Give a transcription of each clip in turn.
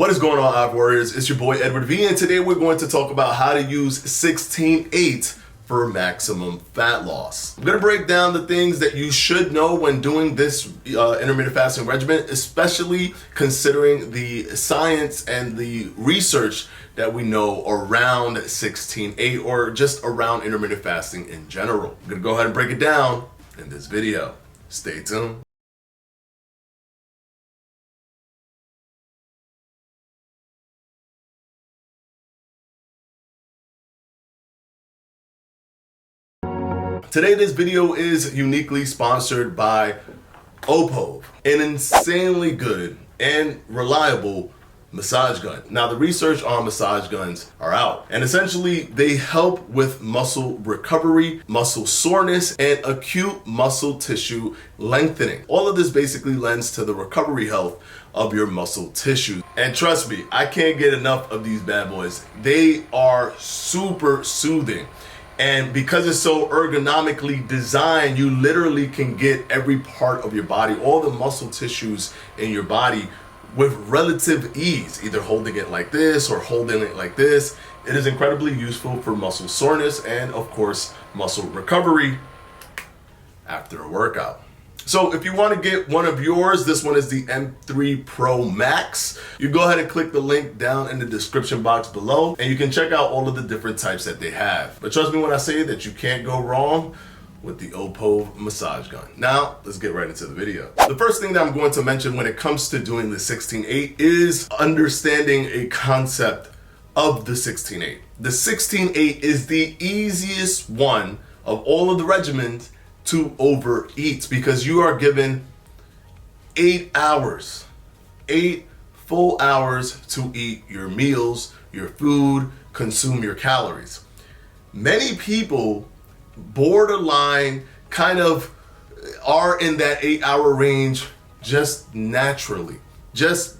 What is going on, Opove Warriors? It's your boy Edward V, and today we're going to talk about how to use 16-8 for maximum fat loss. I'm going to break down the things that you should know when doing this intermittent fasting regimen, especially considering the science and the research that we know around 16-8 or just around intermittent fasting in general. I'm going to go ahead and break it down in this video. Stay tuned. Today, this video is uniquely sponsored by Opove, an insanely good and reliable massage gun. Now, the research on massage guns are out, and essentially they help with muscle recovery, muscle soreness, and acute muscle tissue lengthening. All of this basically lends to the recovery health of your muscle tissue. And trust me, I can't get enough of these bad boys. They are super soothing. And because it's so ergonomically designed, you literally can get every part of your body, all the muscle tissues in your body with relative ease, either holding it like this or holding it like this. It is incredibly useful for muscle soreness and, of course, muscle recovery after a workout. So if you want to get one of yours, this one is the M3 Pro Max. You go ahead and click the link down in the description box below, and you can check out all of the different types that they have. But trust me when I say that you can't go wrong with the Opove massage gun. Now, let's get right into the video. The first thing that I'm going to mention when it comes to doing the 16-8 is understanding a concept of the 16-8. The 16-8 is the easiest one of all of the regimens to overeat, because you are given 8 hours, 8 full hours to eat your meals, your food, consume your calories. Many people borderline kind of are in that 8-hour range just naturally, just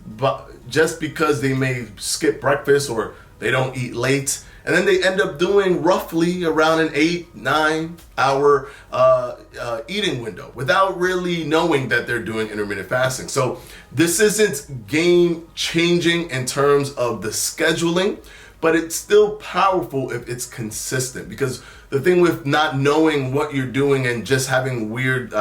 because they may skip breakfast or they don't eat late. And then they end up doing roughly around an 8-9 hour eating window without really knowing that they're doing intermittent fasting. So this isn't game changing in terms of the scheduling, but it's still powerful if it's consistent, because the thing with not knowing what you're doing and just having weird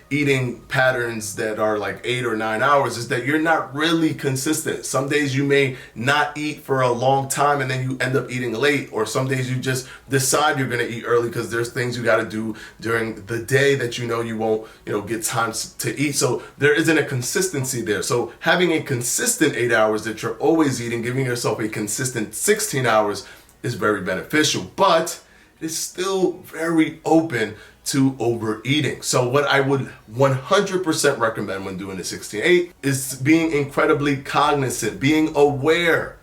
eating patterns that are like 8 or 9 hours is that you're not really consistent. Some days you may not eat for a long time and then you end up eating late, or some days you just decide you're gonna eat early because there's things you gotta do during the day that you won't get time to eat. So there isn't a consistency there. So having a consistent 8 hours that you're always eating, giving yourself a consistent 16 hours is very beneficial, but it's still very open to overeating. So what I would 100% recommend when doing the 16-8 is being incredibly cognizant, being aware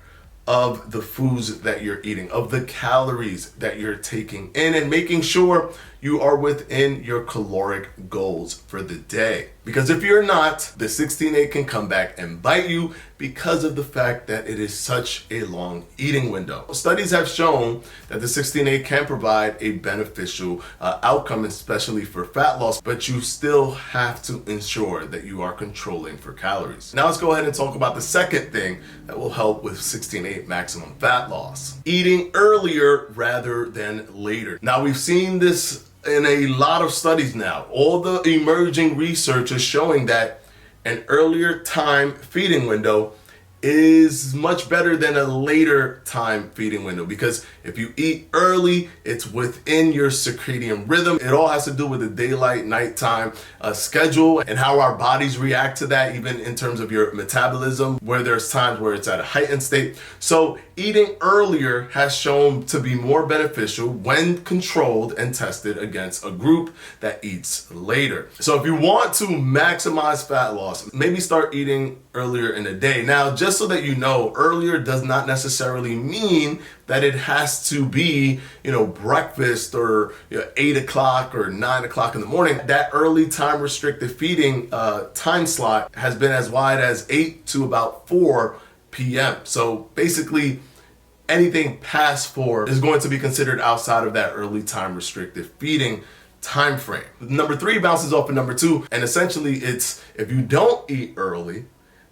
of the foods that you're eating, of the calories that you're taking in, and making sure you are within your caloric goals for the day. Because if you're not, the 16-8 can come back and bite you because of the fact that it is such a long eating window. Studies have shown that the 16-8 can provide a beneficial outcome, especially for fat loss, but you still have to ensure that you are controlling for calories. Now let's go ahead and talk about the second thing that will help with 16-8 maximum fat loss. Eating earlier rather than later. Now we've seen this in a lot of studies now. All the emerging research is showing that an earlier time feeding window is much better than a later time feeding window, because if you eat early, it's within your circadian rhythm. It all has to do with the daylight nighttime schedule and how our bodies react to that, even in terms of your metabolism, where there's times where it's at a heightened state. So eating earlier has shown to be more beneficial when controlled and tested against a group that eats later. So if you want to maximize fat loss, maybe start eating earlier in the day. Now, just so that you know, earlier does not necessarily mean that it has to be, breakfast or 8 o'clock or 9 o'clock in the morning. That early time restricted feeding time slot has been as wide as 8 to about 4 p.m. So basically, anything past 4 is going to be considered outside of that early time restricted feeding time frame. Number 3 bounces off of number 2, and essentially it's, if you don't eat early,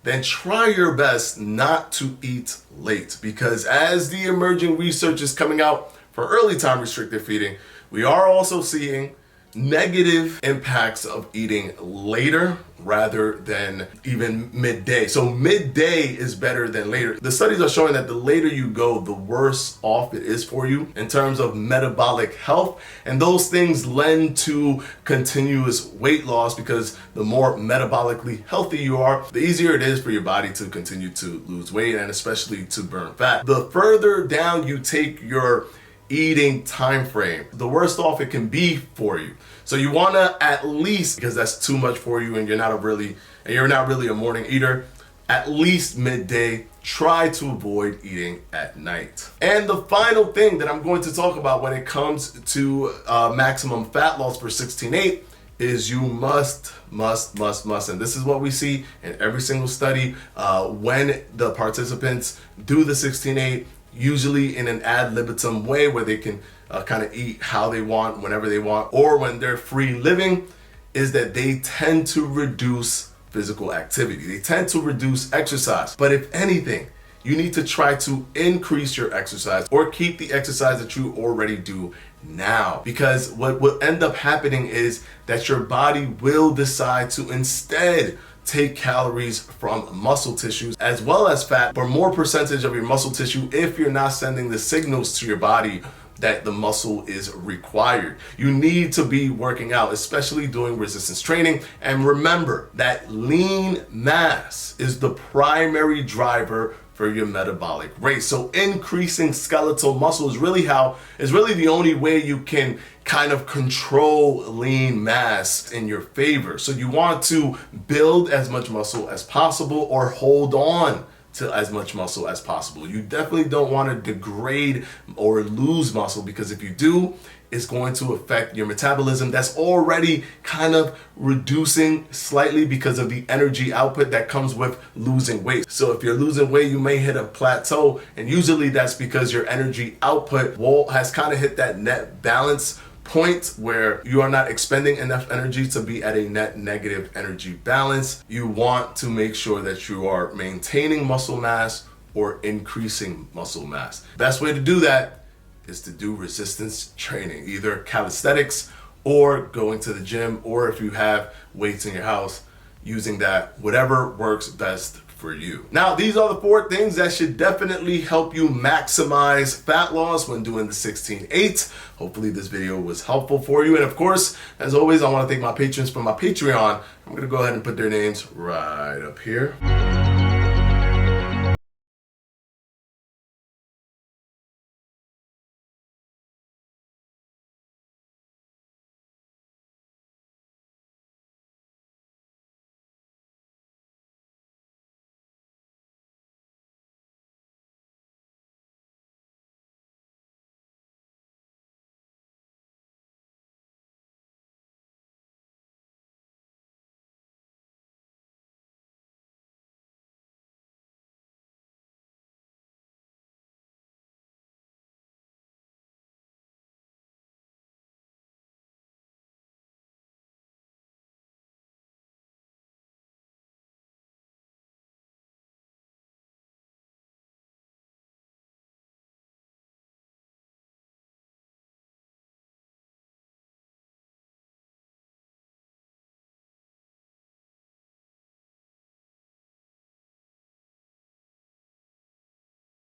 then try your best not to eat late, because as the emerging research is coming out for early time restricted feeding, we are also seeing negative impacts of eating later rather than even midday. So midday is better than later. The studies are showing that the later you go, the worse off it is for you in terms of metabolic health. And those things lend to continuous weight loss, because the more metabolically healthy you are, the easier it is for your body to continue to lose weight and especially to burn fat. The further down you take your eating time frame, the worse off it can be for you. So you want to, at least, because that's too much for you and you're not really a morning eater, at least midday, try to avoid eating at night. And the final thing that I'm going to talk about when it comes to maximum fat loss for 16-8 is you must, and this is what we see in every single study, when the participants do the 16-8, usually in an ad libitum way where they can kind of eat how they want, whenever they want, or when they're free living, is that they tend to reduce physical activity. They tend to reduce exercise. But if anything, you need to try to increase your exercise or keep the exercise that you already do now. Because what will end up happening is that your body will decide to instead take calories from muscle tissues as well as fat, or more percentage of your muscle tissue, if you're not sending the signals to your body that the muscle is required. You need to be working out, especially doing resistance training. And remember that lean mass is the primary driver for your metabolic rate. So increasing skeletal muscle is really the only way you can kind of control lean mass in your favor. So you want to build as much muscle as possible or hold on to as much muscle as possible. You definitely don't want to degrade or lose muscle, because if you do, it's going to affect your metabolism that's already kind of reducing slightly because of the energy output that comes with losing weight. So if you're losing weight, you may hit a plateau, and usually that's because your energy output has kind of hit that net balance point where you are not expending enough energy to be at a net negative energy balance. You want to make sure that you are maintaining muscle mass or increasing muscle mass. Best way to do that is to do resistance training, either calisthenics or going to the gym, or if you have weights in your house, using that, whatever works best for you. Now, these are the 4 things that should definitely help you maximize fat loss when doing the 16-8. Hopefully this video was helpful for you. And of course, as always, I want to thank my patrons from my Patreon. I'm going to go ahead and put their names right up here.